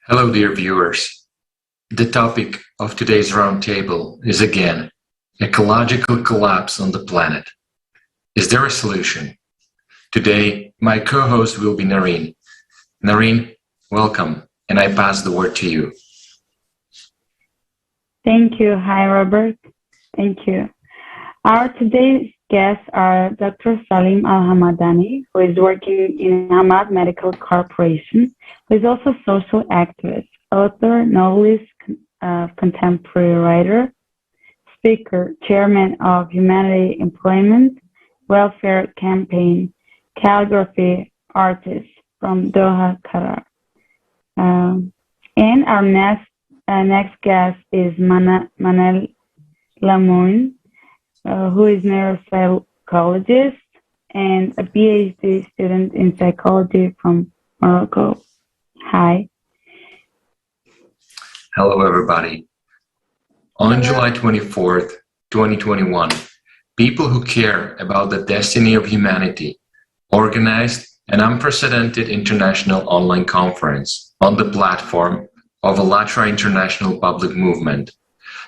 Hello, dear viewers. The topic of today's roundtable is again ecological collapse on the planet. Is there a solution? Today, my co-host will be Nareen. Nareen, welcome, and I pass the word to you. Thank you. Hi, Robert. Thank you. Our today's guests are Dr. Salim Al-Hamadani, who is working in Hamad Medical Corporation, who is also a social activist, author, novelist, contemporary writer, speaker, chairman of Humanity Employment Welfare Campaign, calligraphy artist from Doha, Qatar. And our next guest is Manel Lamoun, who is neuropsychologist and a PhD student in psychology from Morocco. Hi. Hello, everybody. On July 24th, 2021, people who care about the destiny of humanity organized an unprecedented international online conference on the platform of ALLATRA International Public Movement.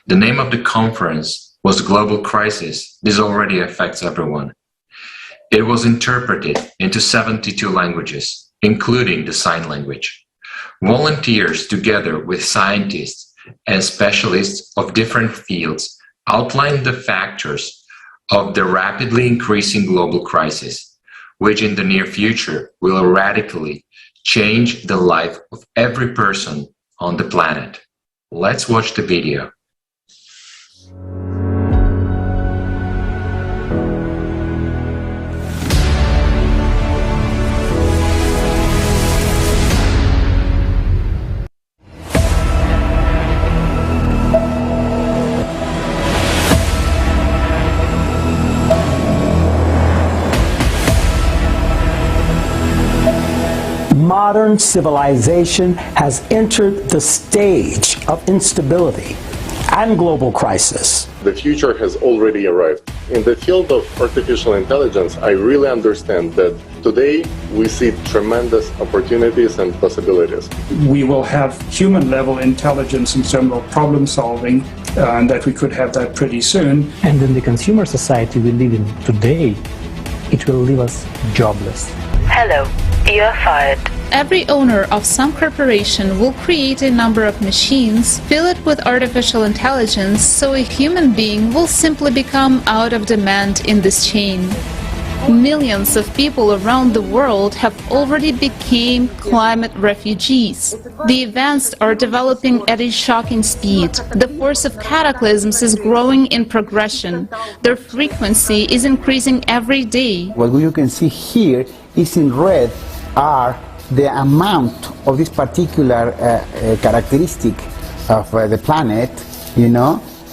The name of the conference was Global Crisis. This already affects everyone. It was interpreted into 72 languages, including the sign language. Volunteers, together with scientists and specialists of different fields, outlined the factors of the rapidly increasing global crisis, which in the near future will radically change the life of every person on the planet. Let's watch the video. Modern civilization has entered the stage of instability and global crisis. The future has already arrived. In the field of artificial intelligence, I really understand that today we see tremendous opportunities and possibilities. We will have human-level intelligence in terms of problem solving, and that we could have that pretty soon. And in the consumer society we live in today, it will leave us jobless. Hello, you are fired. Every owner of some corporation will create a number of machines, fill it with artificial intelligence, so a human being will simply become out of demand in this chain. Millions of people around the world have already become climate refugees. The events are developing at a shocking speed. The force of cataclysms is growing in progression. Their frequency is increasing every day. What you can see here is in red are the amount of this particular characteristic of the planet,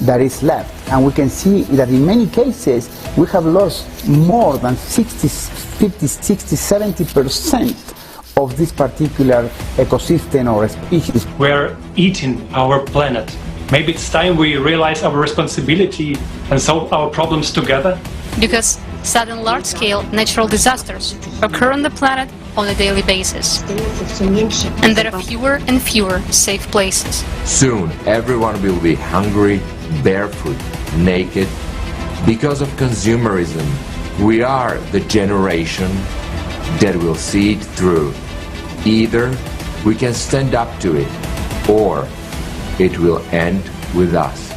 that is left. And we can see that in many cases we have lost more than 60, 50, 60, 70% of this particular ecosystem or species. We're eating our planet. Maybe it's time we realize our responsibility and solve our problems together. Because sudden large-scale natural disasters occur on the planet on a daily basis. And there are fewer and fewer safe places. Soon everyone will be hungry, barefoot, naked. Because of consumerism, we are the generation that will see it through. Either we can stand up to it, or it will end with us.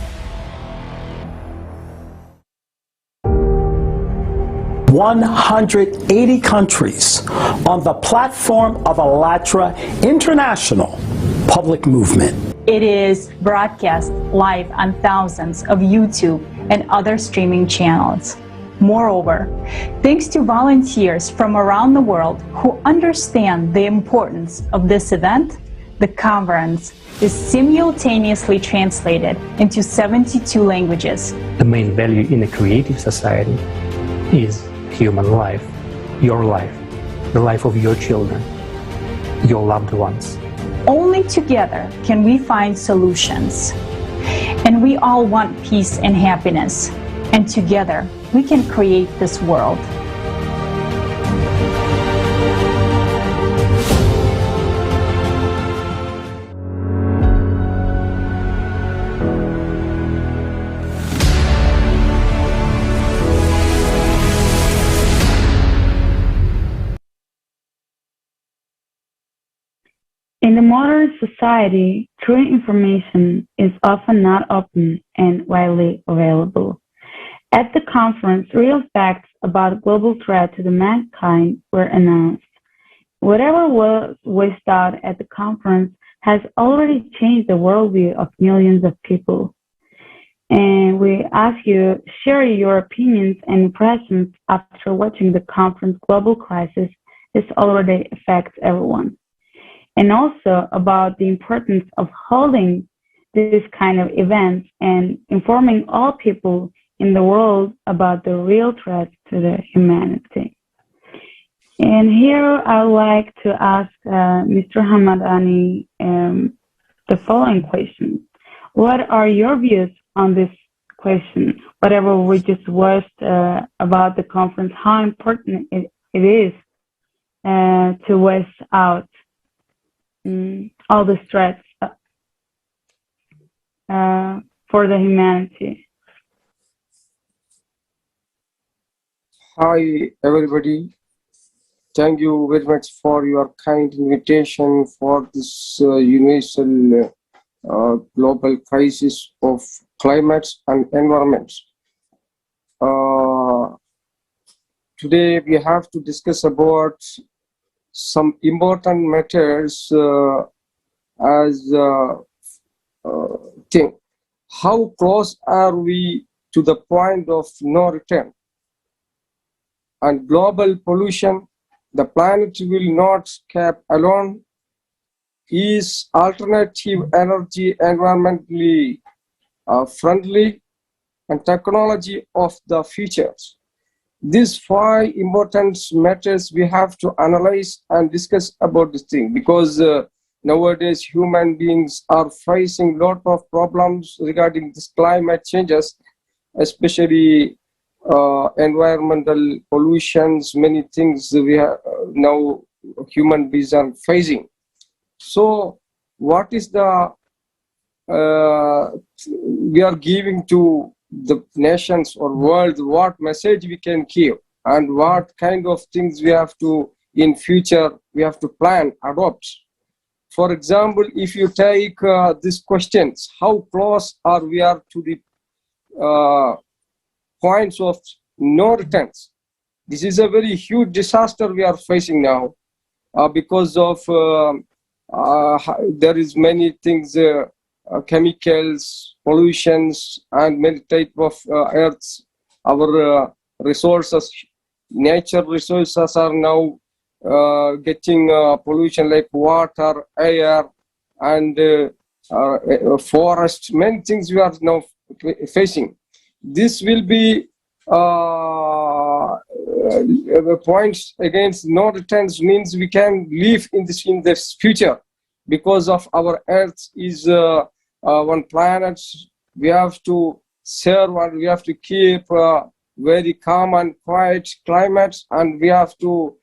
"180 countries on the platform of ALLATRA International Public Movement." It is broadcast live on thousands of YouTube and other streaming channels. Moreover, thanks to volunteers from around the world who understand the importance of this event, the conference is simultaneously translated into 72 languages. The main value in a creative society is human life, the life of your children, your loved ones. Only together can we find solutions. And we all want peace and happiness. And together we can create this world. In the modern society, true information is often not open and widely available. At the conference, real facts about global threat to the mankind were announced. Whatever was voiced out at the conference has already changed the worldview of millions of people. And we ask you, share your opinions and impressions after watching the conference. Global crisis. This already affects everyone. And also about the importance of holding this kind of events and informing all people in the world about the real threats to the humanity. And here I would like to ask Mr. Hamadani the following question. What are your views on this question? Whatever we just watched about the conference, how important it is to voice out all the threats for the humanity. Hi, everybody. Thank you very much for your kind invitation for this universal global crisis of climate and environment. Today we have to discuss about some important matters as thing. How close are we to the point of no return? And global pollution, the planet will not escape alone. Is alternative energy environmentally friendly and technology of the futures? These 5 important matters we have to analyze and discuss about this thing, because nowadays human beings are facing a lot of problems regarding this climate changes, especially environmental pollutions, many things we have now human beings are facing. So what is the we are giving to the nations or world, what message we can give, and what kind of things we have to in future we have to plan, adopt. For example, if you take these questions, how close are we are to the points of no returns? This is a very huge disaster we are facing now because of there is many things, chemicals, pollutions, and many type of earths. Our resources, nature resources are now getting pollution like water, air, and forest. Many things we are now facing. This will be points against no returns, means we can live in this future, because of our earth is one planet. We have to serve and we have to keep very calm and quiet climate, and we have to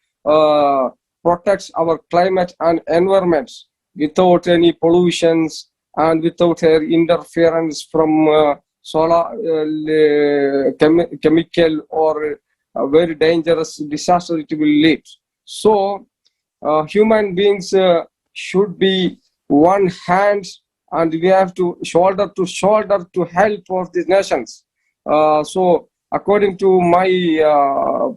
protect our climate and environment without any pollutions and without interference from solar chemical or very dangerous disaster it will lead. So human beings should be one hand, and we have to shoulder to help of these nations. So according to my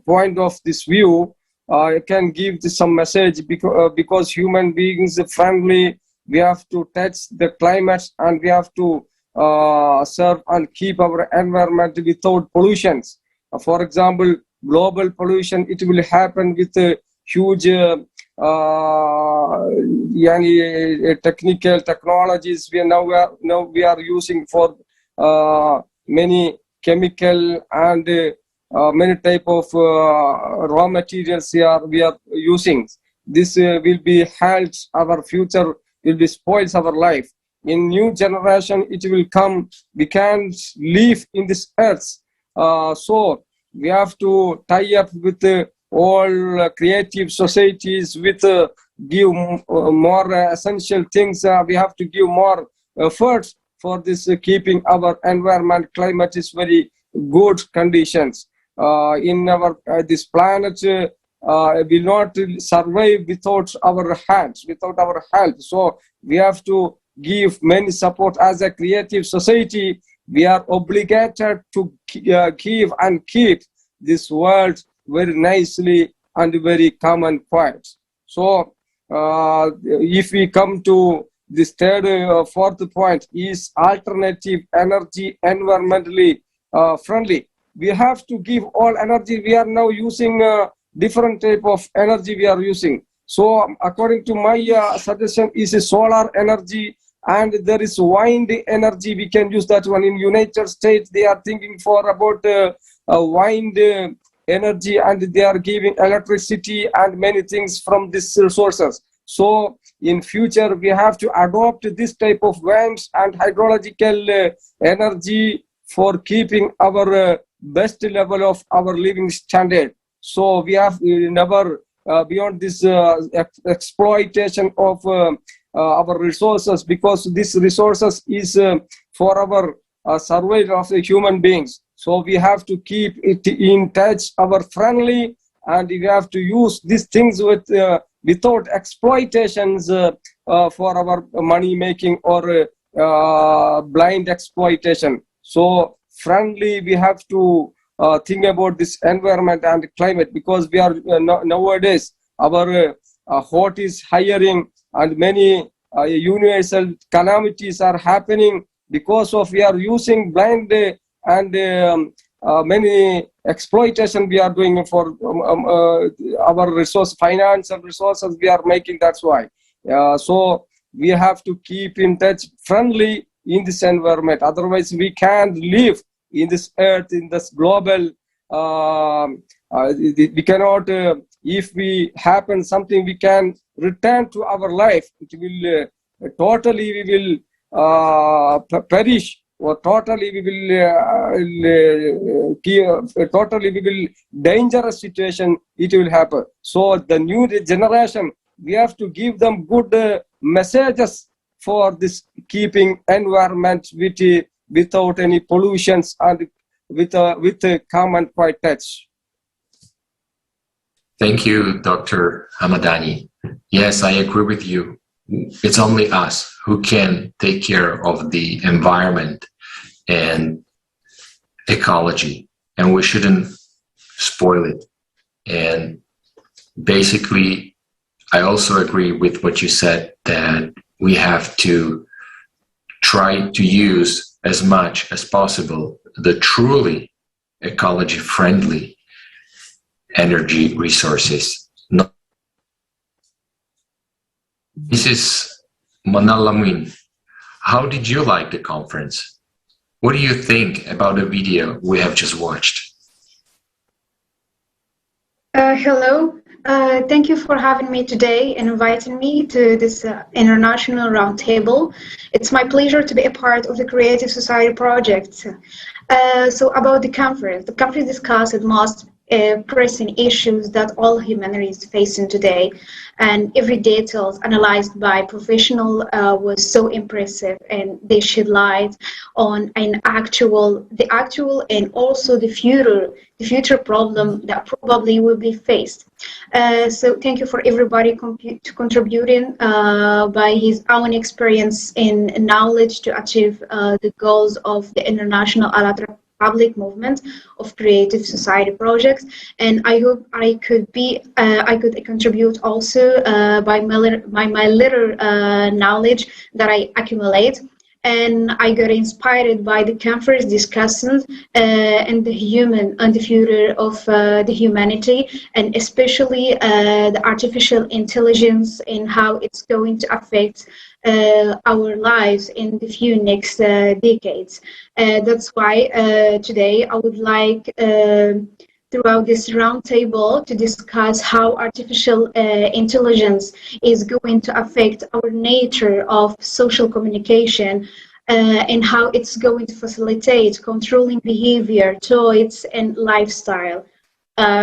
point of this view, I can give this some message, because human beings are friendly. We have to touch the climate, and we have to serve and keep our environment without pollutions. For example, global pollution, it will happen with huge technical technologies we are using for many chemical and many type of raw materials we are using. This will be held our future, will be spoils our life. In new generation, it will come. We can't live in this earth. So we have to tie up with all creative societies with give more essential things. We have to give more efforts for this keeping our environment, climate is very good conditions. In our this planet, will not survive without our hands, without our help. So we have to give many support as a creative society. We are obligated to give and keep this world very nicely and very calm and quiet. So if we come to this third, fourth point, is alternative energy environmentally friendly. We have to give all energy. We are now using different type of energy we are using. So according to my suggestion is solar energy, and there is wind energy. We can use that one. In United States, they are thinking for about wind energy, and they are giving electricity and many things from these sources. So in future, we have to adopt this type of winds and hydrological energy for keeping our best level of our living standard. So we have never beyond this exploitation of our resources, because these resources is for our survival of the human beings. So we have to keep it in touch, our friendly, and we have to use these things with without exploitations for our money making or blind exploitation. So friendly, we have to think about this environment and climate, because we are nowadays our hot is hiring, and many universal calamities are happening because of we are using blind and many exploitation we are doing for our resource, financial resources we are making. That's why. So we have to keep in touch friendly in this environment. Otherwise, we can't live in this earth, in this global. We cannot. If we happen something, we can return to our life. It will totally we will perish, or totally we will totally we will dangerous situation. It will happen. So the new generation, we have to give them good messages for this keeping environment without any pollutions and with a calm and quiet touch. Thank you, Dr. Hamadani. Yes, I agree with you. It's only us who can take care of the environment and ecology, and we shouldn't spoil it. And basically, I also agree with what you said, that we have to try to use as much as possible the truly ecology-friendly energy resources. Mrs. Manalamin, how did you like the conference? What do you think about the video we have just watched? Hello. Thank you for having me today and inviting me to this international roundtable. It's my pleasure to be a part of the Creative Society project. So about the conference discussed most pressing issues that all humanity is facing today, and every detail analyzed by professional was so impressive, and they shed light on the actual and also the future problem that probably will be faced. So thank you for everybody contributing by his own experience and knowledge to achieve the goals of the International ALLATRA Public Movement of Creative Society projects, and I hope I could contribute also by my little knowledge that I accumulate. And I got inspired by the conference discussions and the future of the humanity, and especially the artificial intelligence and how it's going to affect our lives in the few next decades. That's why today I would like throughout this roundtable to discuss how artificial intelligence is going to affect our nature of social communication and how it's going to facilitate controlling behavior, choice, and lifestyle.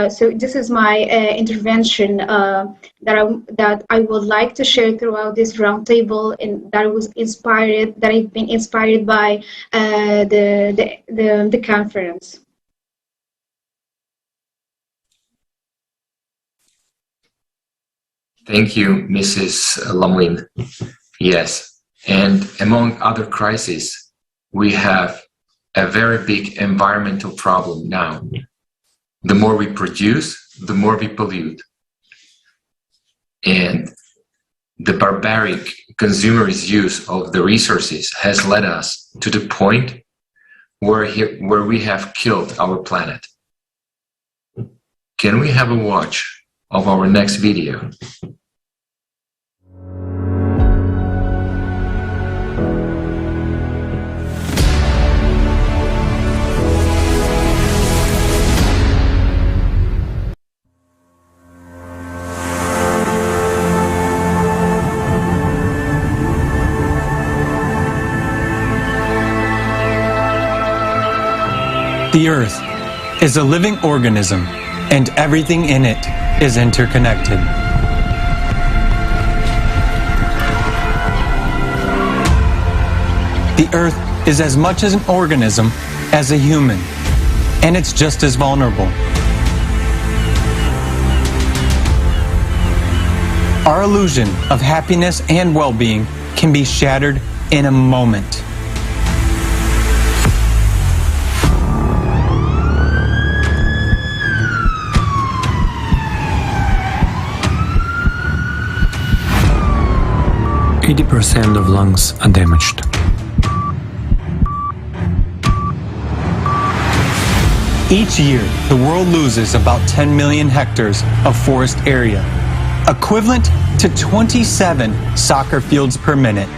So this is my intervention that I would like to share throughout this roundtable, and that I've been inspired by the conference. Thank you, Mrs. Lamlin. Yes, and among other crises, we have a very big environmental problem now. The more we produce, the more we pollute. And the barbaric consumerist use of the resources has led us to the point where we have killed our planet. Can we have a watch of our next video? The Earth is a living organism, and everything in it is interconnected. The Earth is as much as an organism as a human, and it's just as vulnerable. Our illusion of happiness and well-being can be shattered in a moment. %80 of lungs are damaged. Each year, the world loses about 10 million hectares of forest area, equivalent to 27 soccer fields per minute.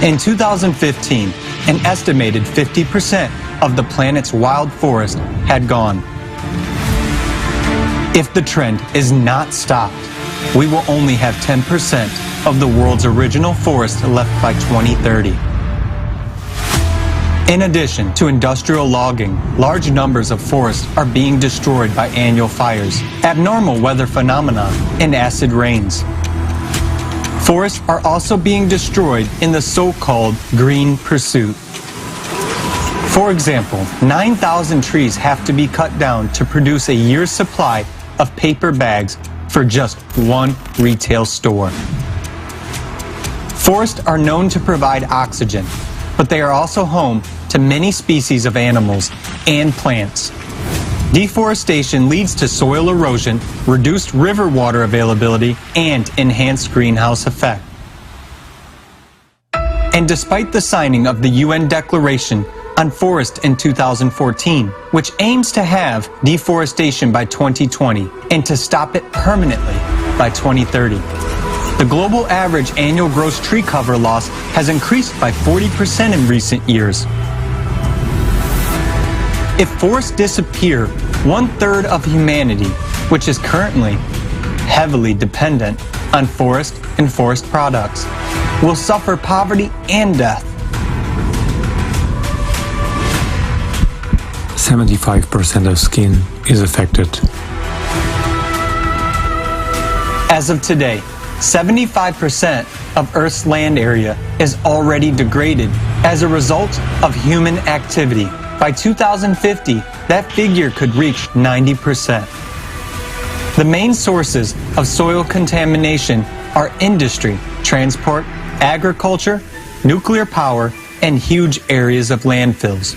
In 2015, an estimated 50% of the planet's wild forest had gone. If the trend is not stopped, we will only have 10% of the world's original forest left by 2030. In addition to industrial logging, large numbers of forests are being destroyed by annual fires, abnormal weather phenomena, and acid rains. Forests are also being destroyed in the so-called green pursuit. For example, 9,000 trees have to be cut down to produce a year's supply of paper bags for just one retail store. Forests are known to provide oxygen, but they are also home to many species of animals and plants. Deforestation leads to soil erosion, reduced river water availability, and enhanced greenhouse effect. And despite the signing of the UN Declaration on Forest in 2014, which aims to have deforestation by 2020 and to stop it permanently by 2030. The global average annual gross tree cover loss has increased by 40% in recent years. If forests disappear, 1/3 of humanity, which is currently heavily dependent on forest and forest products, will suffer poverty and death. 75% of skin is affected. As of today, 75% of Earth's land area is already degraded as a result of human activity. By 2050, that figure could reach 90%. The main sources of soil contamination are industry, transport, agriculture, nuclear power, and huge areas of landfills.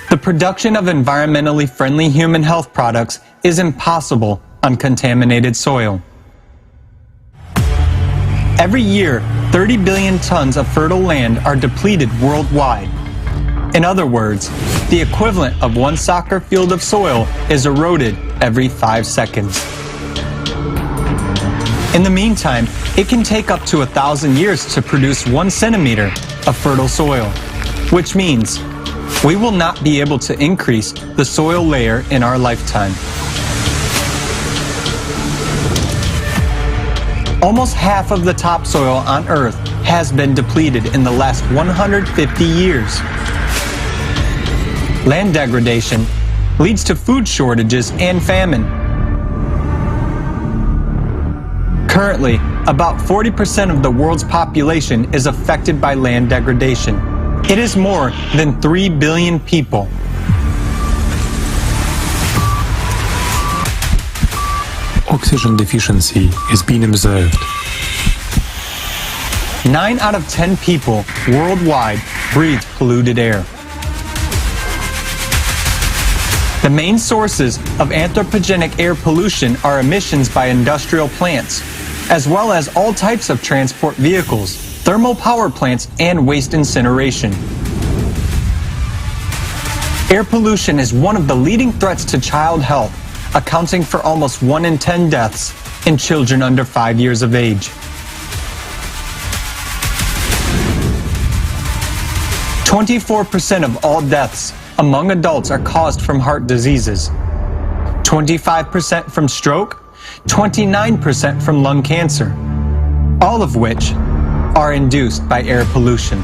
The production of environmentally friendly human health products is impossible on contaminated soil. Every year, 30 billion tons of fertile land are depleted worldwide. In other words, the equivalent of one soccer field of soil is eroded every 5 seconds. In the meantime, it can take up to 1,000 years to produce 1 centimeter of fertile soil, which means we will not be able to increase the soil layer in our lifetime. Almost half of the topsoil on Earth has been depleted in the last 150 years. Land degradation leads to food shortages and famine. Currently, about 40% of the world's population is affected by land degradation. It is more than 3 billion people. oxygen deficiency is being observed. 9 out of 10 people worldwide breathe polluted air. The main sources of anthropogenic air pollution are emissions by industrial plants, as well as all types of transport vehicles, thermal power plants, and waste incineration. Air pollution is one of the leading threats to child health, accounting for almost 1 in 10 deaths in children under 5 years of age. 24% of all deaths among adults are caused from heart diseases, 25% from stroke, 29% from lung cancer, all of which are induced by air pollution.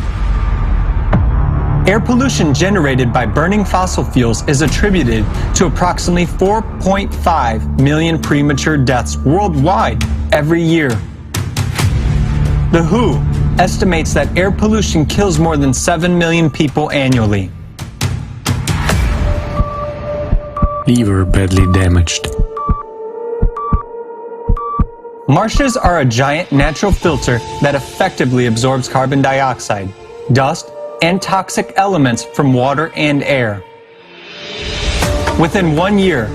Air pollution generated by burning fossil fuels is attributed to approximately 4.5 million premature deaths worldwide every year. The WHO estimates that air pollution kills more than 7 million people annually. Liver badly damaged. Marshes are a giant natural filter that effectively absorbs carbon dioxide, dust, and toxic elements from water and air. Within 1 year,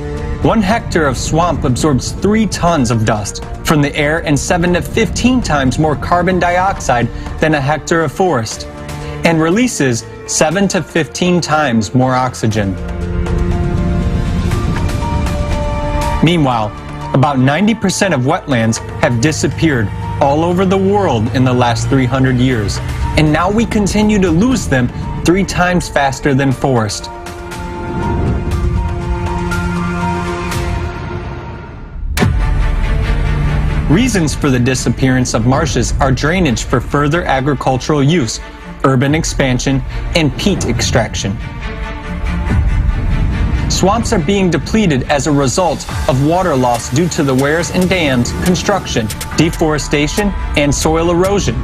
1 hectare of swamp absorbs 3 tons of dust from the air and 7 to 15 times more carbon dioxide than a hectare of forest, and releases 7 to 15 times more oxygen. Meanwhile, about 90% of wetlands have disappeared all over the world in the last 300 years, and now we continue to lose them 3 times faster than forest. Reasons for the disappearance of marshes are drainage for further agricultural use, urban expansion, and peat extraction. Swamps are being depleted as a result of water loss due to the weirs and dams, construction, deforestation, and soil erosion.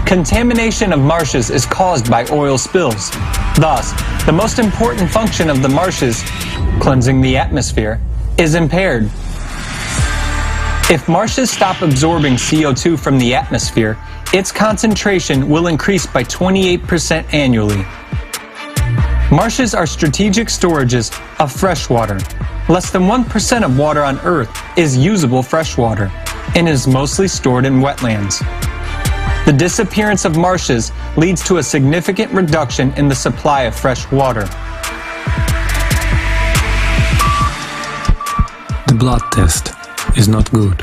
Contamination of marshes is caused by oil spills. Thus, the most important function of the marshes, cleansing the atmosphere, is impaired. If marshes stop absorbing CO2 from the atmosphere, its concentration will increase by 28% annually. Marshes are strategic storages of fresh water. Less than 1% of water on Earth is usable fresh water and is mostly stored in wetlands. The disappearance of marshes leads to a significant reduction in the supply of fresh water. The blood test is not good.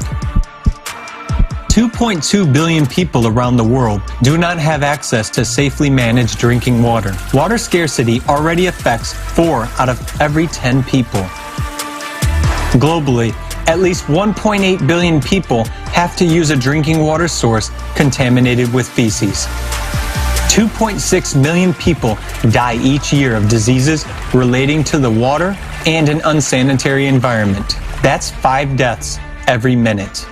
2.2 billion people around the world do not have access to safely managed drinking water. Water scarcity already affects 4 out of every 10 people. Globally, at least 1.8 billion people have to use a drinking water source contaminated with feces. 2.6 million people die each year of diseases relating to the water and an unsanitary environment. That's 5 deaths every minute.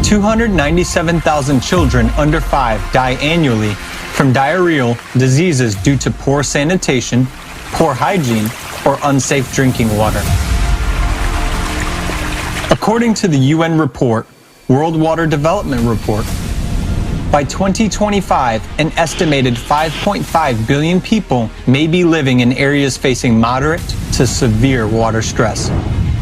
297,000 children under 5 die annually from diarrheal diseases due to poor sanitation, poor hygiene, or unsafe drinking water. According to the UN report, World Water Development Report, by 2025, an estimated 5.5 billion people may be living in areas facing moderate to severe water stress.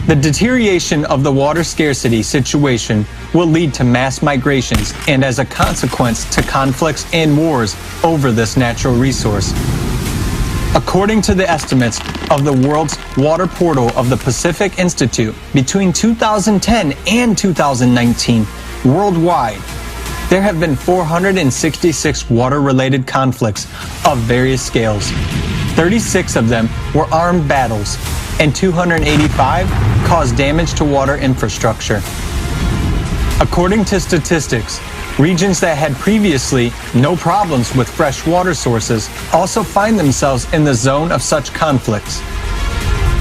The deterioration of the water scarcity situation will lead to mass migrations and, as a consequence, to conflicts and wars over this natural resource. According to the estimates of the World's Water Portal of the Pacific Institute, between 2010 and 2019, worldwide, there have been 466 water-related conflicts of various scales. 36 of them were armed battles, and 285 caused damage to water infrastructure. According to statistics, regions that had previously no problems with fresh water sources also find themselves in the zone of such conflicts.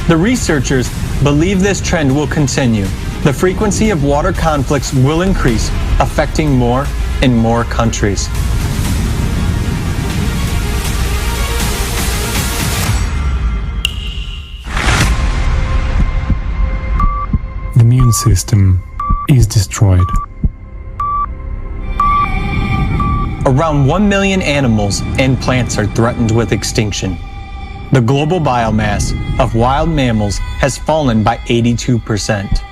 The researchers believe this trend will continue. The frequency of water conflicts will increase, affecting more and more countries. immune system is destroyed. Around 1 million animals and plants are threatened with extinction. The global biomass of wild mammals has fallen by 82%.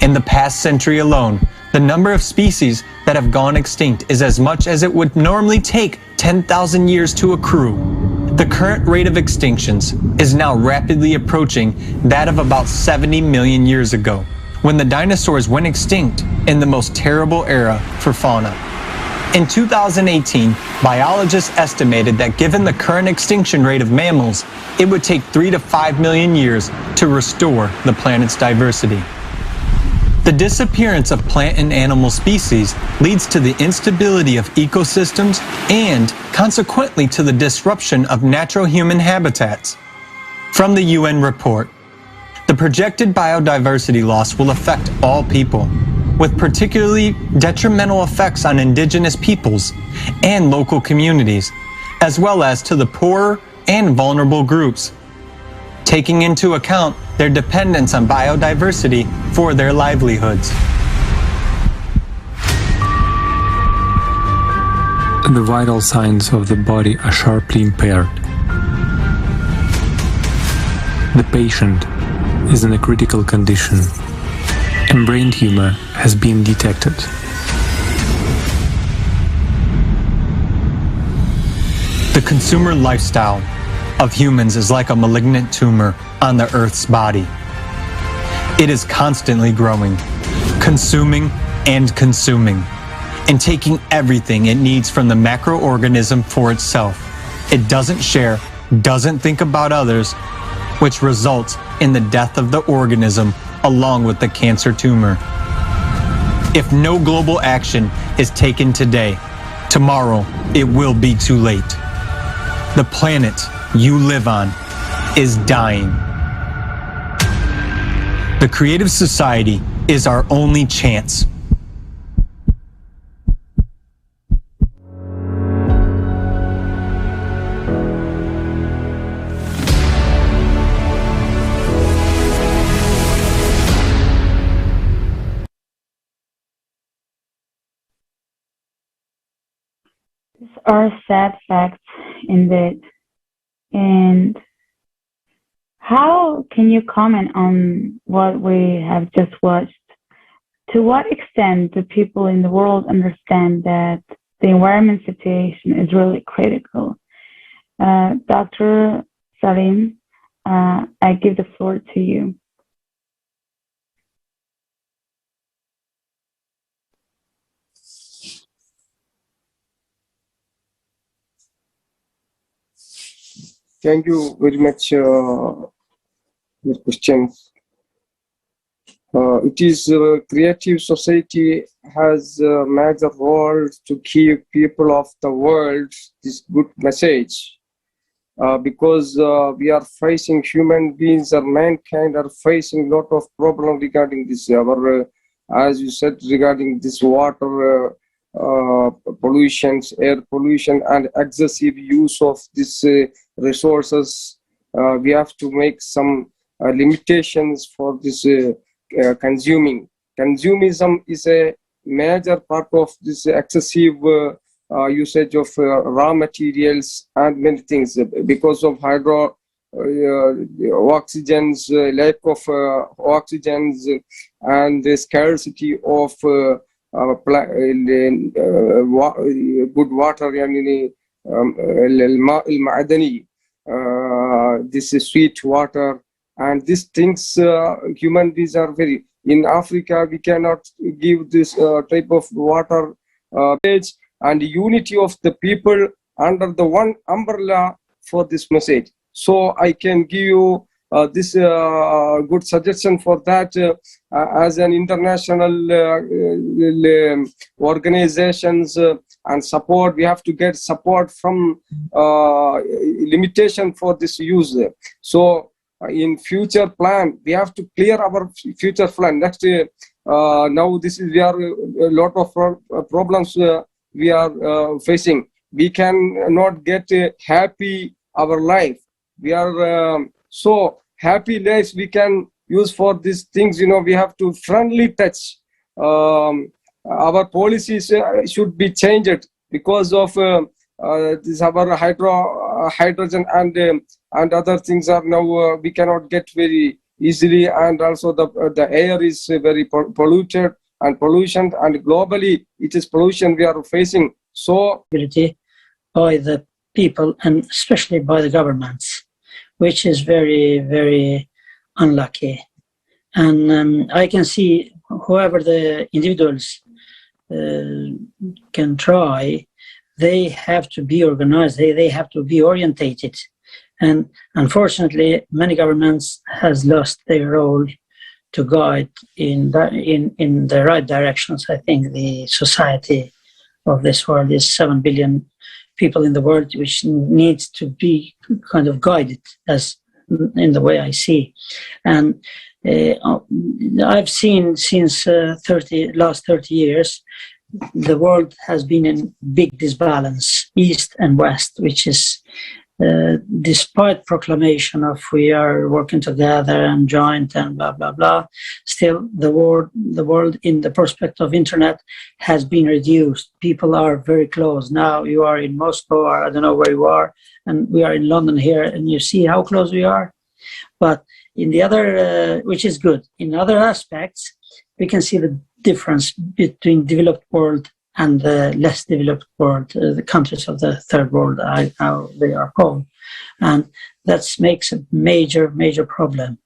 In the past century alone, the number of species that have gone extinct is as much as it would normally take 10,000 years to accrue. The current rate of extinctions is now rapidly approaching that of about 70 million years ago, when the dinosaurs went extinct in the most terrible era for fauna. In 2018, biologists estimated that given the current extinction rate of mammals, it would take 3 to 5 million years to restore the planet's diversity. The disappearance of plant and animal species leads to the instability of ecosystems and, consequently, to the disruption of natural human habitats. From the UN report, the projected biodiversity loss will affect all people, with particularly detrimental effects on indigenous peoples and local communities, as well as to the poorer and vulnerable groups, taking into account their dependence on biodiversity for their livelihoods. The vital signs of the body are sharply impaired. The patient is in a critical condition, and brain tumor has been detected. The consumer lifestyle of humans is like a malignant tumor on the Earth's body. It is constantly growing, consuming and consuming, and taking everything it needs from the macroorganism for itself. It doesn't share, doesn't think about others, which results in the death of the organism along with the cancer tumor. If no global action is taken today, tomorrow it will be too late. The planet you live on is dying. The creative society is our only chance. These are sad facts indeed. And how can you comment on what we have just watched? To what extent do people in the world understand that the environment situation is really critical? Dr. Salim, I give the floor to you. Thank you very much for your questions. It is creative society has a major role to give people of the world this good message because we are facing, human beings or mankind are facing a lot of problems regarding this. As you said, regarding this water pollutions, air pollution, and excessive use of these resources. We have to make some limitations for this consuming. Consumerism is a major part of this excessive usage of raw materials and many things because of oxygens, lack of oxygens, and the scarcity of good water, this is sweet water, and these things human beings are very. In Africa, we cannot give this type of water and unity of the people under the one umbrella for this message. So I can give you this good suggestion for that as an international organizations and support. We have to get support from limitation for this use. So in future plan, we have to clear our future plan. Next now this is, we are a lot of problems we are facing. We can not get happy our life. We are so happy lives we can use for these things, we have to friendly touch. Our policies should be changed because of this our hydrogen and other things are now we cannot get very easily, and also the air is very polluted and pollution, and globally it is pollution we are facing. So by the people and especially by the governments, which is very, very unlucky. And I can see whoever the individuals can try, they have to be organized, they have to be orientated. And unfortunately, many governments has lost their role to guide in the right directions. I think the society of this world is 7 billion people in the world, which needs to be kind of guided as in the way I see. And I've seen since last 30 years, the world has been in big disbalance, East and West, which is despite proclamation of we are working together and joint and blah, blah, blah, still the world in the prospect of internet has been reduced. People are very close. Now you are in Moscow, or I don't know where you are, and we are in London here, and you see how close we are. But in the other, which is good, in other aspects, we can see the difference between developed world and the less developed world, the countries of the third world, how they are called. And that makes a major, major problem.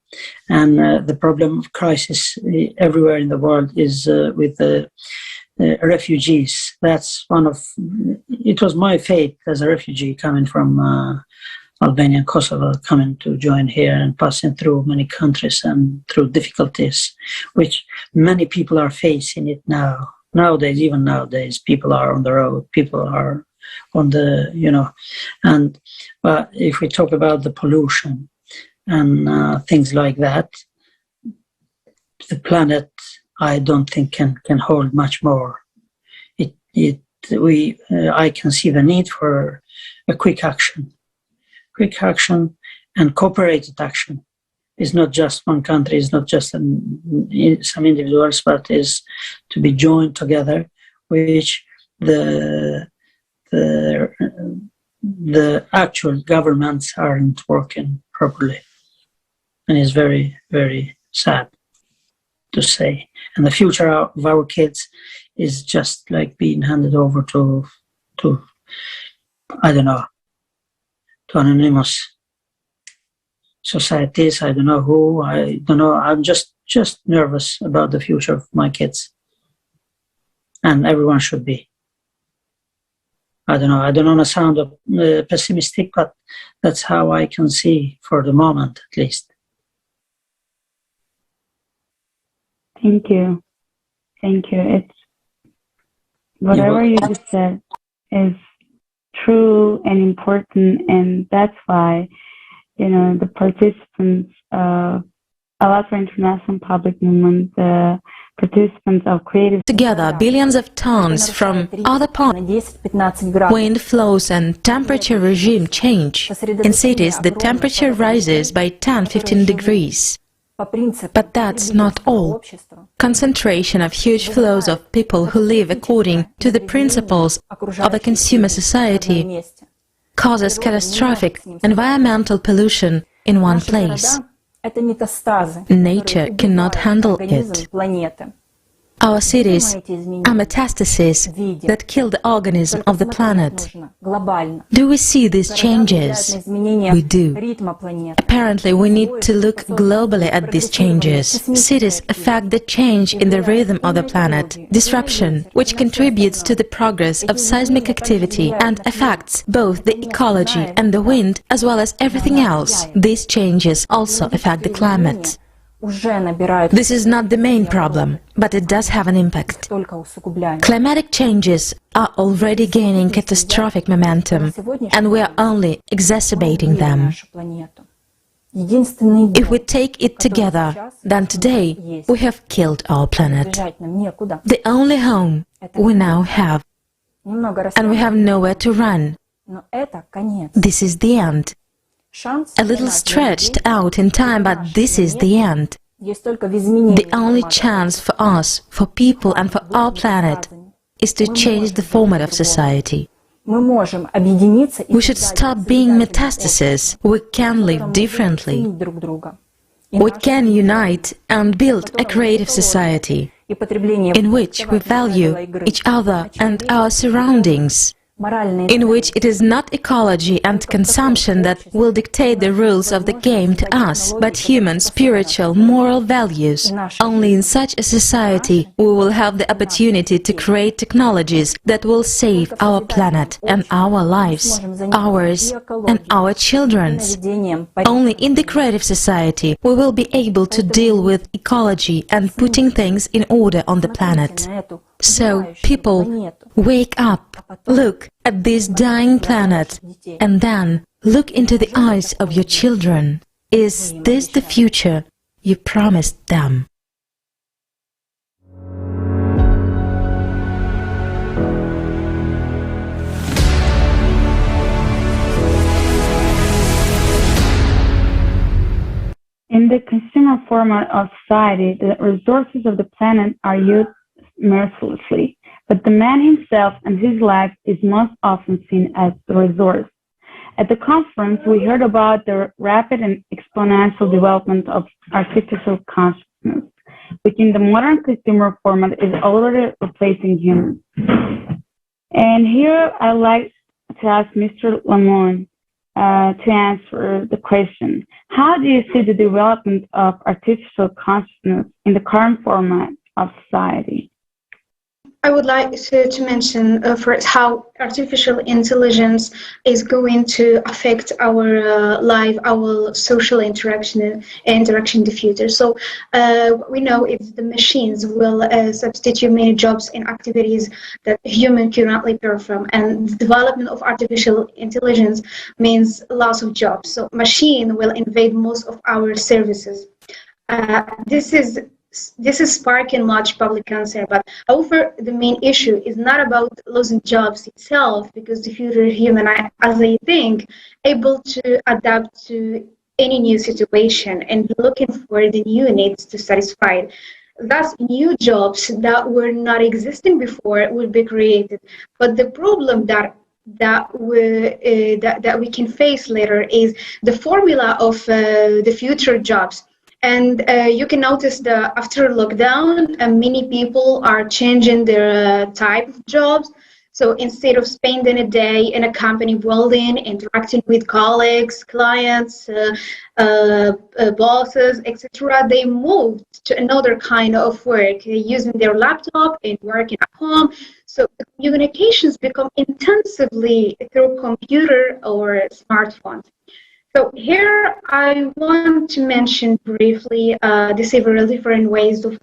And the problem of crisis everywhere in the world is with the refugees. That's one of, it was my fate as a refugee coming from Albania and Kosovo, coming to join here and passing through many countries and through difficulties, which many people are facing it now. Even nowadays, people are on the road, people are on the, and if we talk about the pollution and things like that, the planet, I don't think can hold much more. I can see the need for a quick action and cooperated action. It's not just one country, it's not just some individuals, but is to be joined together, which the actual governments aren't working properly. And it's very, very sad to say. And the future of our kids is just like being handed over to I don't know, to anonymous societies. I don't know who, I don't know. I'm just nervous about the future of my kids. And everyone should be. I don't know. I don't want to sound pessimistic, but that's how I can see for the moment, at least. Thank you. It's whatever you just said is true and important, and that's why the participants of ALLATRA International Public Movement, the participants of creative together billions of tons from other parts. Wind flows and temperature regime change. In cities, the temperature rises by 10-15 degrees. But that's not all. Concentration of huge flows of people who live according to the principles of a consumer society causes catastrophic environmental pollution in one place. Nature cannot handle it. Our cities are metastases that kill the organism of the planet. Do we see these changes? We do. Apparently, we need to look globally at these changes. Cities affect the change in the rhythm of the planet, disruption, which contributes to the progress of seismic activity and affects both the ecology and the wind, as well as everything else. These changes also affect the climate. This is not the main problem, but it does have an impact. Climatic changes are already gaining catastrophic momentum, and we are only exacerbating them. If we take it together, then today we have killed our planet. The only home we now have, and we have nowhere to run. This is the end. A little stretched out in time, but this is the end. The only chance for us, for people and for our planet, is to change the format of society. We should stop being metastases. We can live differently. We can unite and build a creative society in which we value each other and our surroundings, in which it is not ecology and consumption that will dictate the rules of the game to us, but human, spiritual, moral values. Only in such a society we will have the opportunity to create technologies that will save our planet and our lives, ours and our children's. Only in the creative society we will be able to deal with ecology and putting things in order on the planet. So, people, wake up, look at this dying planet, and then look into the eyes of your children. Is this the future you promised them? In the consumer format of society, the resources of the planet are used mercilessly, but the man himself and his life is most often seen as the resource. At the conference, we heard about the rapid and exponential development of artificial consciousness, which in the modern consumer format is already replacing humans. And here I'd like to ask Mr. Lamont to answer the question, how do you see the development of artificial consciousness in the current format of society? I would like to mention first how artificial intelligence is going to affect our life, our social interaction in the future. So we know if the machines will substitute many jobs and activities that humans currently perform, and the development of artificial intelligence means loss of jobs. So machine will invade most of our services. This is sparking much public concern, but however, the main issue is not about losing jobs itself, because the future human, as I think, able to adapt to any new situation and looking for the new needs to satisfy. Thus, new jobs that were not existing before will be created. But the problem that we can face later is the formula of the future jobs. And you can notice that after lockdown, many people are changing their type of jobs. So instead of spending a day in a company building, interacting with colleagues, clients, bosses, etc., they moved to another kind of work, using their laptop and working at home. So the communications become intensively through computer or smartphones. So here I want to mention briefly the several different ways of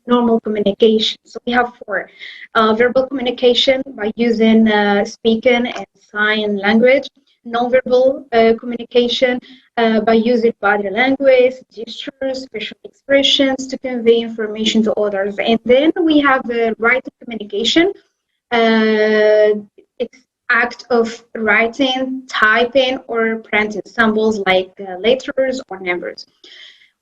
normal communication. So we have four. Verbal communication by using speaking and sign language. Nonverbal communication by using body language, gestures, facial expressions to convey information to others. And then we have the written communication. It's act of writing, typing, or printing symbols like letters or numbers.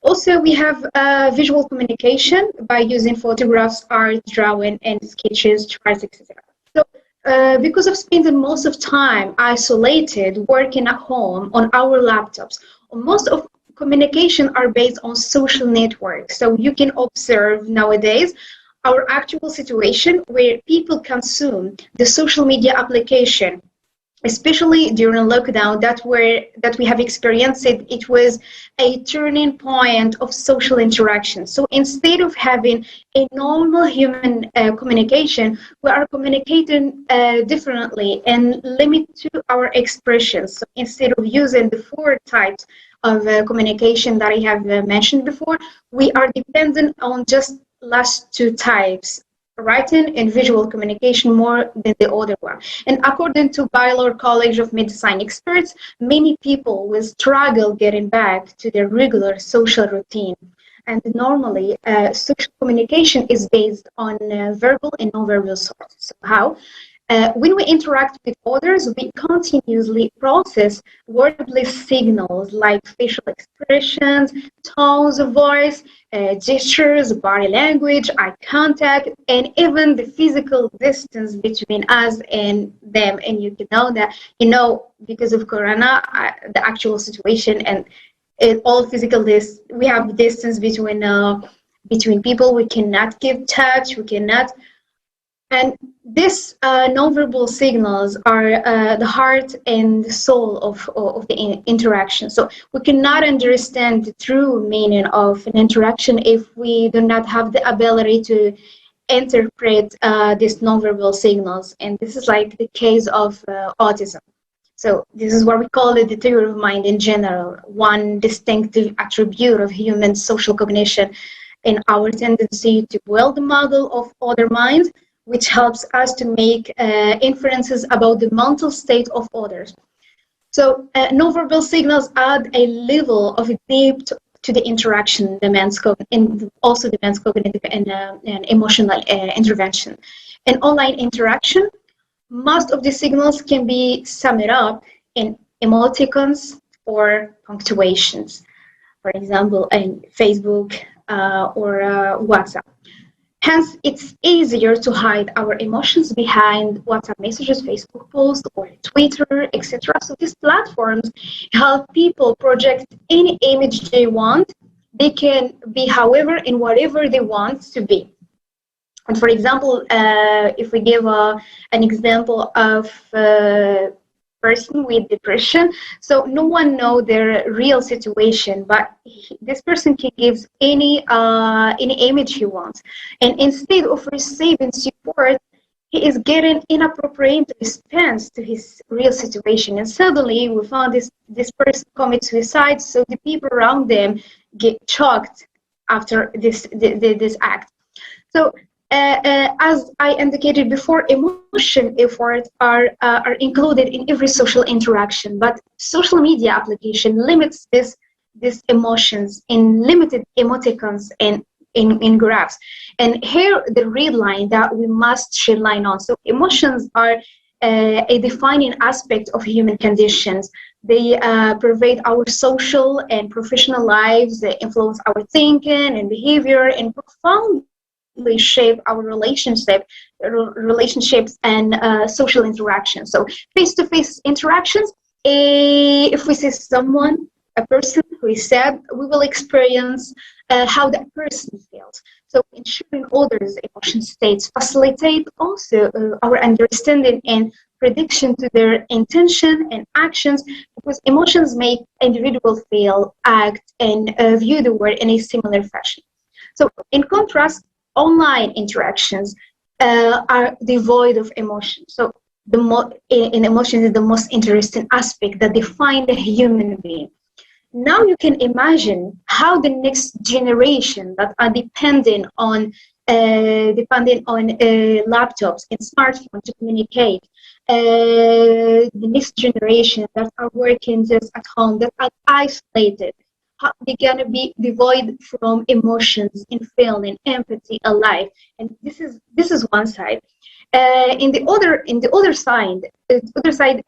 Also, we have visual communication by using photographs, art, drawing, and sketches, charts, etc. So, because of spending most of time isolated, working at home on our laptops, most of communication are based on social networks. So you can observe nowadays our actual situation where people consume the social media application, especially during lockdown, that we have experienced it was a turning point of social interaction. So instead of having a normal human communication, we are communicating differently and limit to our expressions. So instead of using the four types of communication that I have mentioned before, we are dependent on just last two types, writing and visual communication, more than the other one. And according to Baylor College of Medicine experts, many people will struggle getting back to their regular social routine. And normally, social communication is based on verbal and nonverbal sources. So how? When we interact with others, we continuously process wordless signals like facial expressions, tones of voice, gestures, body language, eye contact, and even the physical distance between us and them. And you can know that, because of Corona, the actual situation and all physical we have distance between people. We cannot give touch. We cannot. And these nonverbal signals are the heart and the soul of the interaction. So we cannot understand the true meaning of an interaction if we do not have the ability to interpret these nonverbal signals. And this is like the case of autism. So this is what we call the theory of mind in general, one distinctive attribute of human social cognition in our tendency to build the model of other minds, which helps us to make inferences about the mental state of others. So nonverbal signals add a level of depth to the interaction, also demands cognitive and emotional intervention. In online interaction, most of the signals can be summed up in emoticons or punctuations, for example, in Facebook or WhatsApp. Hence, it's easier to hide our emotions behind WhatsApp messages, Facebook posts, or Twitter, etc. So these platforms help people project any image they want. They can be, however, in whatever they want to be. And for example, if we give an example of a person with depression, so no one knows their real situation, but this person can give any image he wants. And instead of receiving support, he is getting inappropriate response to his real situation. And suddenly we found this person commit suicide, so the people around them get shocked after this act. So as I indicated before, emotion efforts are included in every social interaction, but social media application limits these emotions in limited emoticons and in graphs. And here the red line that we must shed light on. So emotions are a defining aspect of human conditions. They pervade our social and professional lives, they influence our thinking and behavior, and profoundly shape our relationships and social interactions. So face-to-face interactions, if we see someone, a person who is sad, we will experience how that person feels. So ensuring others' emotion states facilitate also our understanding and prediction to their intention and actions, because emotions make individuals feel, act, and view the world in a similar fashion. So in contrast, online interactions are devoid of emotion. So emotion is the most interesting aspect that defines a human being. Now you can imagine how the next generation that are dependent on laptops and smartphones to communicate, the next generation that are working just at home, that are isolated, they're gonna be devoid from emotions and feeling, empathy, alive. And this is one side. In the other side,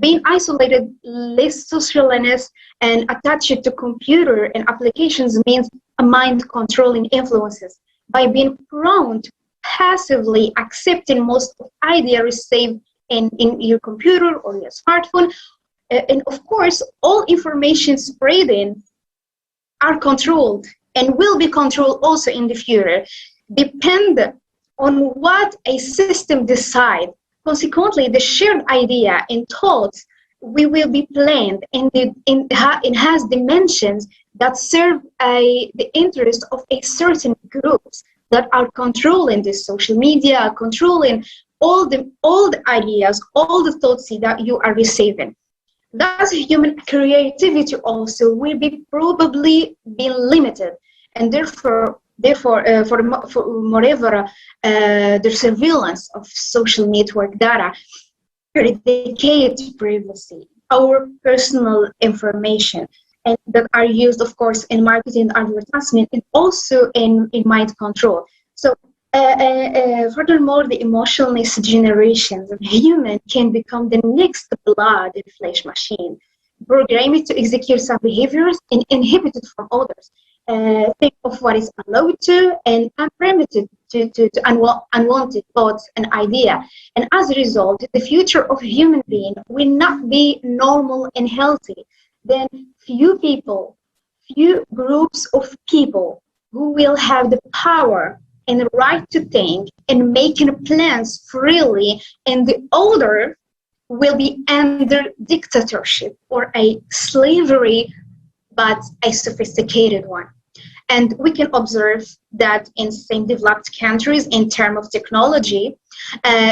being isolated, less socialness, and attached to computer and applications means a mind controlling influences. By being prone to passively accepting most of ideas received in your computer or your smartphone, and of course, all information spreading are controlled and will be controlled also in the future, depend on what a system decides. Consequently, the shared idea and thoughts will be planned and it has dimensions that serve the interest of a certain groups that are controlling this social media, controlling all the ideas, all the thoughts that you are receiving. Thus, human creativity also will be probably be limited, and therefore, moreover, the surveillance of social network data dedicated to privacy, our personal information, and that are used, of course, in marketing, advertisement, and also in mind control. So Furthermore, the emotionless generations of humans can become the next blood and flesh machine, programmed to execute some behaviors and inhibited from others. Think of what is allowed to and unpermitted to unwanted thoughts and idea. And as a result, the future of human being will not be normal and healthy. Then few groups of people who will have the power and the right to think and making plans freely, and the other will be under dictatorship or a slavery, but a sophisticated one. And we can observe that in some developed countries, in terms of technology,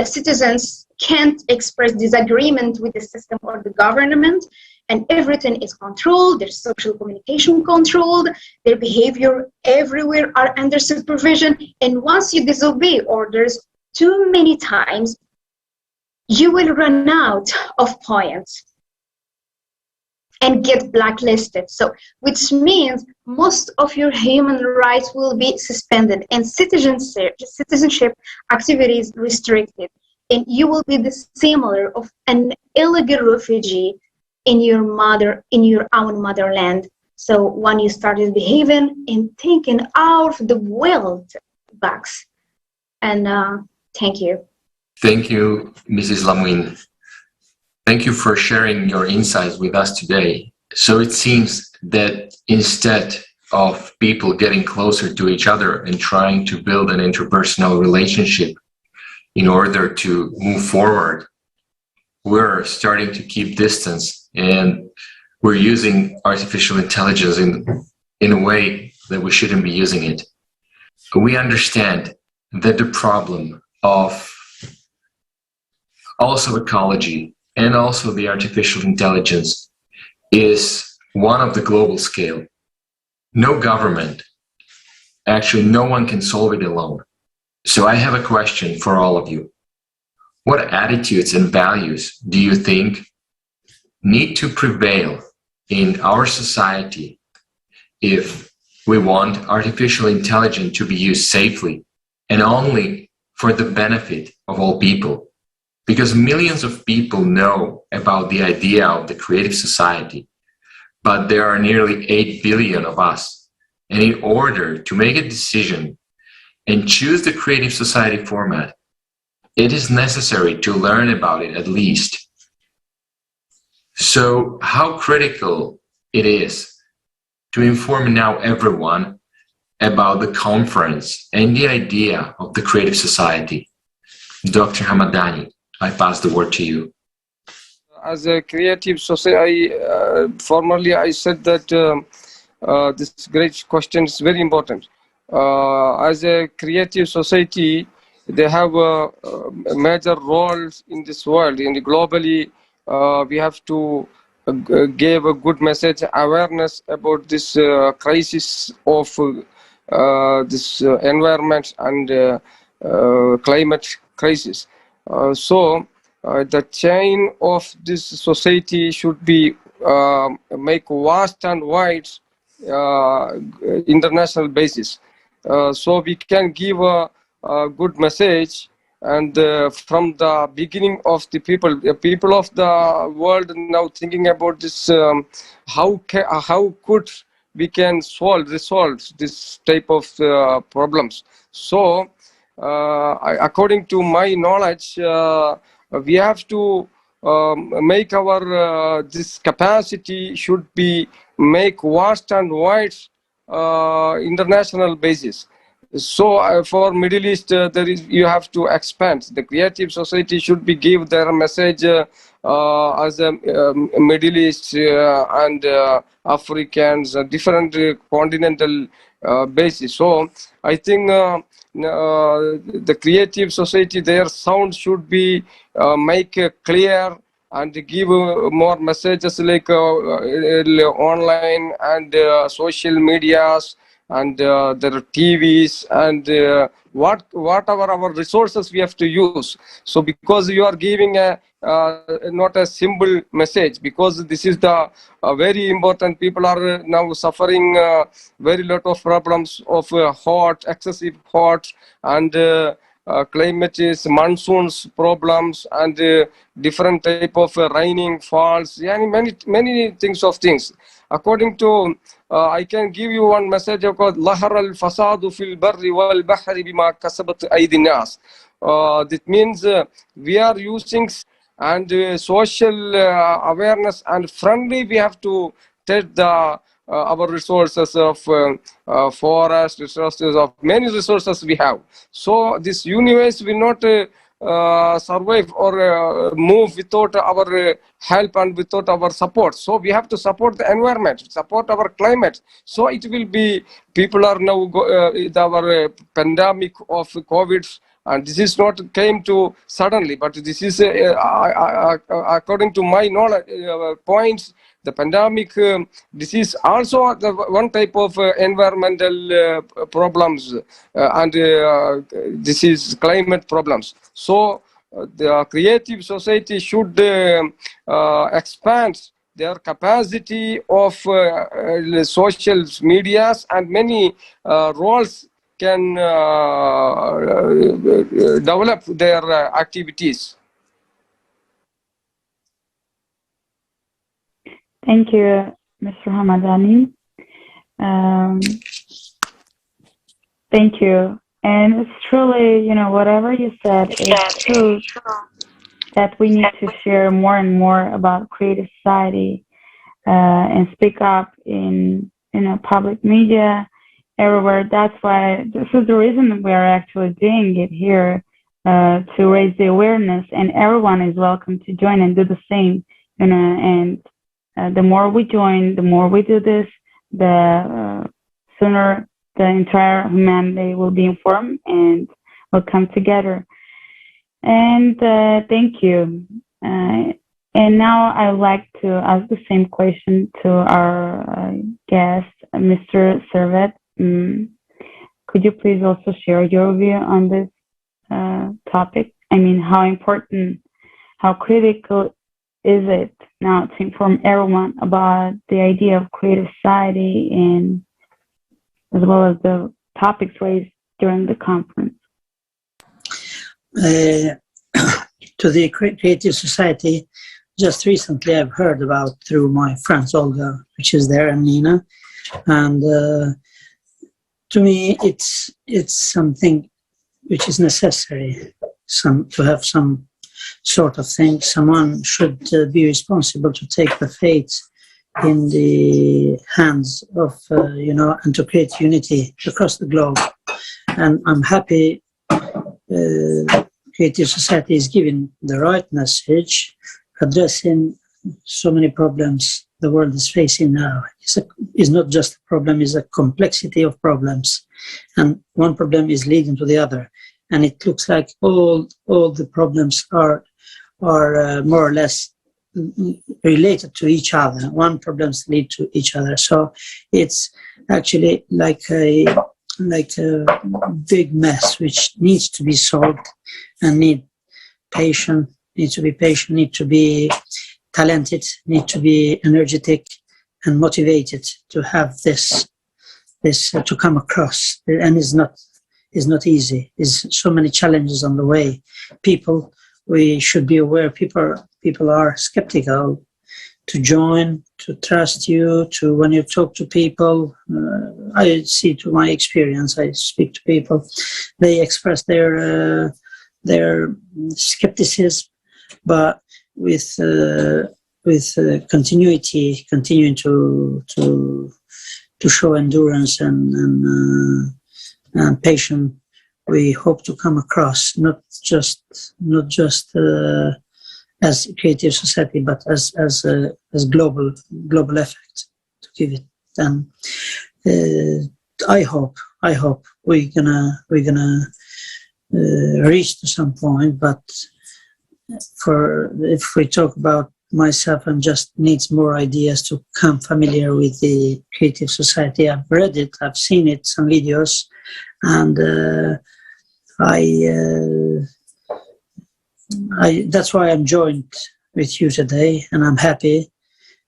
citizens can't express disagreement with the system or the government, and everything is controlled, their social communication controlled, their behavior everywhere are under supervision. And once you disobey orders too many times, you will run out of points and get blacklisted. So, which means most of your human rights will be suspended and citizenship activities restricted. And you will be the similar of an illegal refugee in your own motherland. So when you started behaving and thinking out of the world box. And thank you. Thank you, Mrs. Lamuin. Thank you for sharing your insights with us today. So it seems that instead of people getting closer to each other and trying to build an interpersonal relationship in order to move forward, we're starting to keep distance, and we're using artificial intelligence in a way that we shouldn't be using it. We understand that the problem of also ecology and also the artificial intelligence is one of the global scale. No government, actually no one can solve it alone. So I have a question for all of you. What attitudes and values do you think need to prevail in our society if we want artificial intelligence to be used safely and only for the benefit of all people? Because millions of people know about the idea of the creative society, but there are nearly 8 billion of us. And in order to make a decision and choose the creative society format, it is necessary to learn about it at least. So how critical it is to inform now everyone about the conference and the idea of the creative society. Dr. Hamadani, I pass the word to you. As a creative society, formerly I said that this great question is very important. As a creative society, they have major roles in this world. And globally, we have to give a good message, awareness about this crisis of this environment and climate crisis. So the chain of this society should be make vast and wide international basis. So we can give a good message, and from the beginning of the people of the world now thinking about this, how could we can resolve this type of problems. So according to my knowledge, we have to make our this capacity should be make vast and wide international basis. So for Middle East, you have to expand. The creative society should be give their message as a Middle East and Africans, different continental basis. So I think the creative society, their sound should be make clear and give more messages like online and social medias and there are TVs and whatever our resources we have to use. So because you are giving a not a simple message, because this is the very important. People are now suffering very lot of problems of hot, excessive hot, and climate is monsoons problems, and different type of raining falls, and many things. According to I can give you one message called "Lahar al-fasadu fil barri wal bahri bima kasabat aydi nas." That means we are using and social awareness and friendly. We have to take the our resources of forest, resources of many resources we have. So this universe will not survive or move without our help and without our support. So we have to support the environment, support our climate. So it will be, people are now our pandemic of COVID, and this is not came to suddenly, but this is according to my knowledge points, the pandemic this is also the one type of environmental problems, and this is climate problems. So the creative society should expand their capacity of social medias, and many roles can develop their activities. Thank you, Mr. Hamadani. Thank you. And it's truly, whatever you said, it's true that we need to share more and more about creative society and speak up in public media, everywhere. That's why this is the reason we are actually doing it here, to raise the awareness, and everyone is welcome to join and do the same, and the more we join, the more we do this, the sooner the entire humanity will be informed and will come together. And thank you. And now I would like to ask the same question to our guest, Mr. Servet. Could you please also share your view on this topic? I mean, how important, how critical is it now to inform everyone about the idea of creative society, and as well as the topics raised during the conference? To the creative society, just recently I've heard about through my friends Olga, which is there, and Nina, and to me it's something which is necessary, to have some sort of thing. Someone should be responsible to take the fate in the hands of, and to create unity across the globe. And I'm happy Creative Society is giving the right message, addressing so many problems the world is facing now. It's not just a problem, it's a complexity of problems. And one problem is leading to the other. And it looks like all the problems are more or less related to each other. One problems lead to each other. So it's actually like a big mess which needs to be solved, and need to be patient, need to be talented, need to be energetic and motivated to have this to come across. And it's not easy. There's so many challenges on the way. We should be aware, people are skeptical to join, to trust you, to when you talk to people. I see to my experience, I speak to people, they express their skepticism, but with continuity, continuing to show endurance and patience, we hope to come across not just as a creative society, but as global effect to give it. And I hope we're gonna reach to some point. But if we talk about myself and just needs more ideas to become familiar with the Creative Society. I've read it, I've seen it, some videos, and that's why I'm joined with you today, and I'm happy.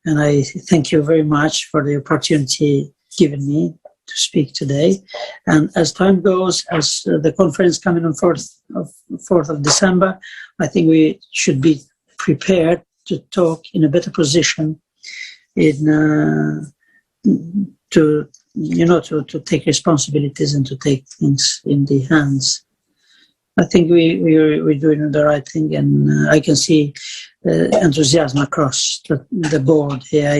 And I thank you very much for the opportunity given me to speak today. And as time goes, as the conference coming on 4th of December, I think we should be prepared to talk in a better position to take responsibilities and to take things in the hands. I think we're doing the right thing, and I can see enthusiasm across the board here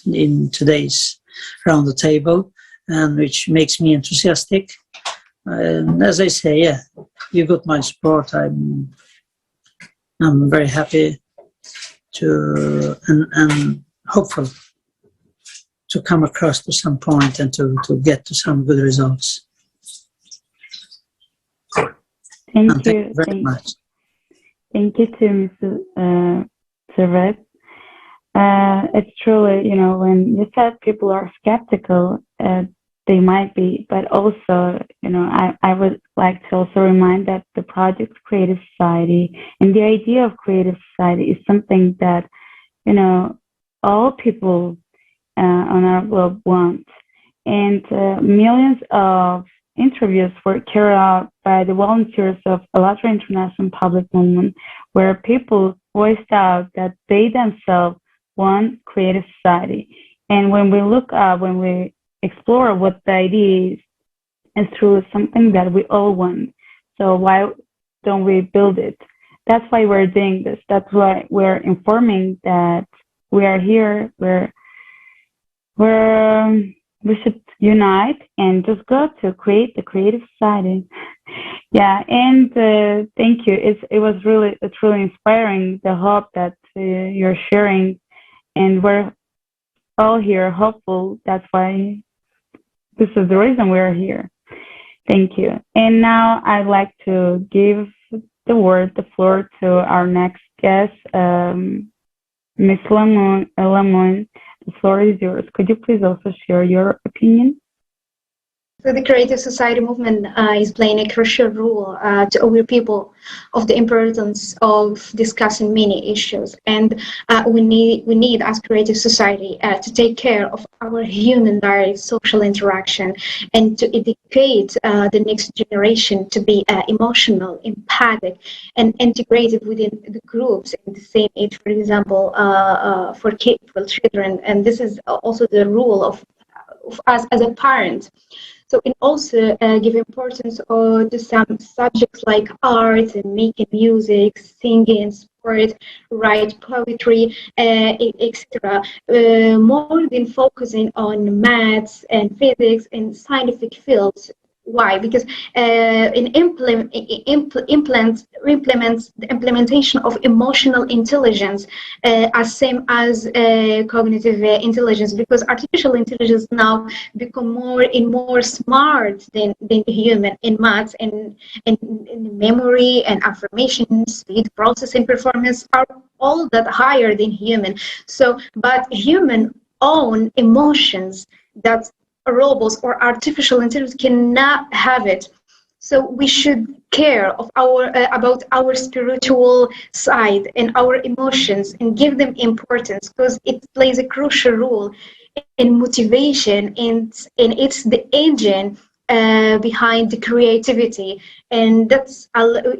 in today's round the table, and which makes me enthusiastic. And as I say, yeah, you got my support. I'm very happy to and hopeful to come across to some point and to get to some good results. Thank you very much. Thank you to Mr. Servet. It's truly, when you said people are skeptical, they might be, but also, I would like to also remind that the project Creative Society and the idea of Creative Society is something that, all people on our globe want. And millions of interviews were carried out by the volunteers of ALLATRA International Public Movement, where people voiced out that they themselves want Creative Society. And when we look up, when we explore what the idea is, it's truly something that we all want. So why don't we build it? That's why we're doing this. That's why we're informing that we are here, we should unite and just go to create the Creative Society. Yeah, and thank you. It's really inspiring, the hope that you're sharing, and we're all here hopeful. That's why this is the reason we're here. Thank you. And now I'd like to give the floor to our next guest, Ms. Lamon. The floor is yours. Could you please also share your opinion? So the Creative Society movement is playing a crucial role to aware people of the importance of discussing many issues, and we need as Creative Society to take care of our human direct social interaction and to educate the next generation to be emotional, empathic, and integrated within the groups in the same age. For example, for children, and this is also the role of us as a parent. So it also give importance to some subjects like art and making music, singing, sport, write poetry, etc. More than focusing on maths and physics and scientific fields. Why? Because in the implementation of emotional intelligence as same as cognitive intelligence, because artificial intelligence now become more and more smart than human in maths and in memory and affirmation, speed, processing, performance are all that higher than human. So, but human own emotions that robots or artificial intelligence cannot have it. So we should care of about our spiritual side and our emotions and give them importance, because it plays a crucial role in motivation, and it's the engine behind the creativity, and that's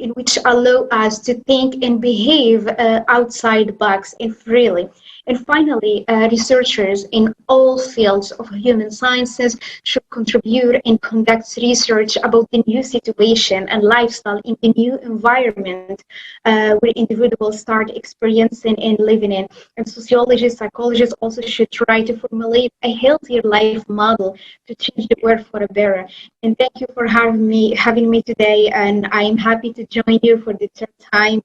in which allow us to think and behave outside the box and freely. And finally, researchers in all fields of human sciences should contribute and conduct research about the new situation and lifestyle in the new environment where individuals start experiencing and living in. And sociologists, psychologists also should try to formulate a healthier life model to change the world for a better. And thank you for having me today. And I'm happy to join you for the third time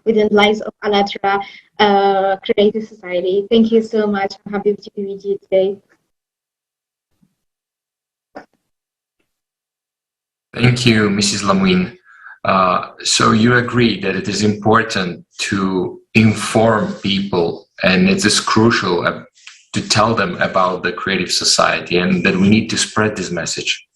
within Lives of ALLATRA Creative Society. Thank you so much. I'm happy to be with you today. Thank you, Mrs. Lamouin. So you agree that it is important to inform people, and it is crucial to tell them about the creative society, and that we need to spread this message.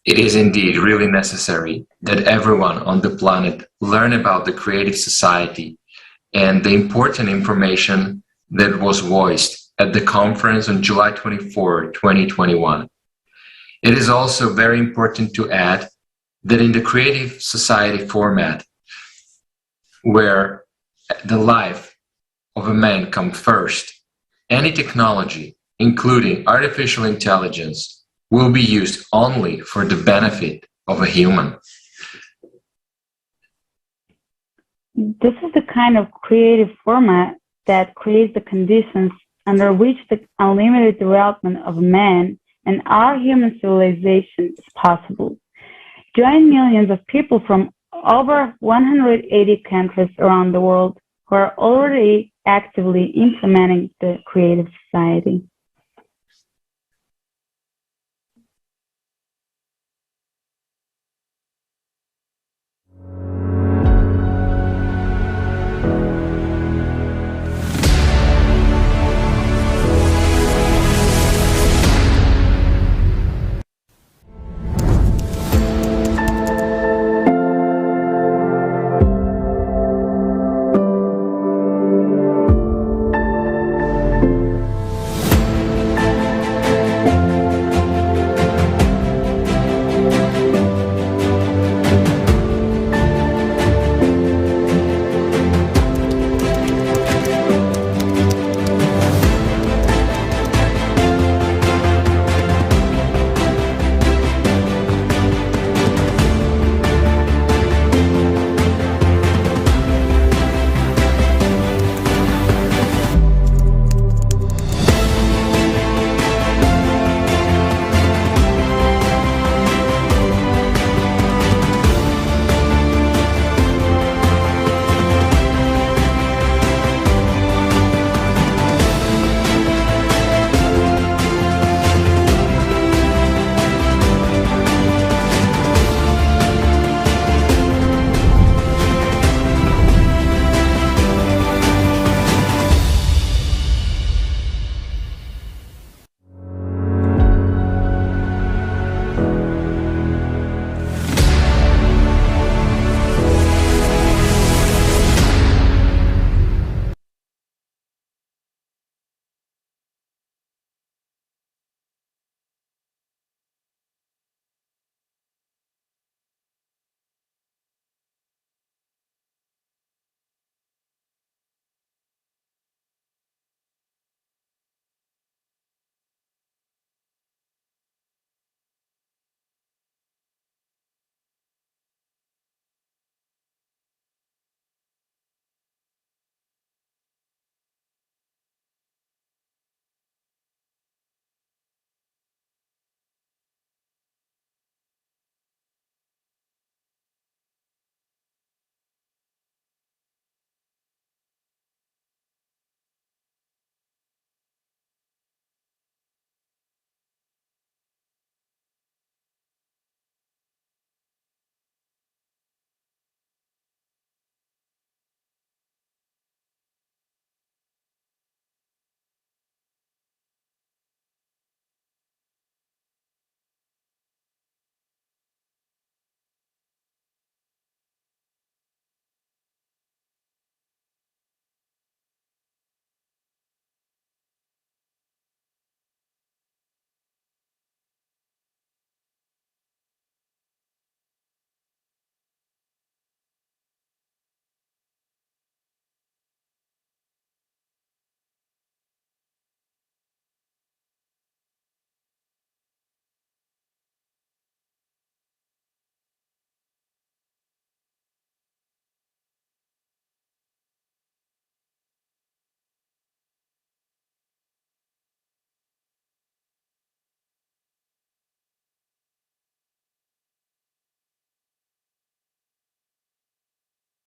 It is indeed really necessary that everyone on the planet learn about the creative society and the important information that was voiced at the conference on July 24, 2021. It is also very important to add that in the creative society format, where the life of a man comes first, any technology, including artificial intelligence, will be used only for the benefit of a human. This is the kind of creative format that creates the conditions under which the unlimited development of man and our human civilization is possible. Join millions of people from over 180 countries around the world who are already actively implementing the creative society.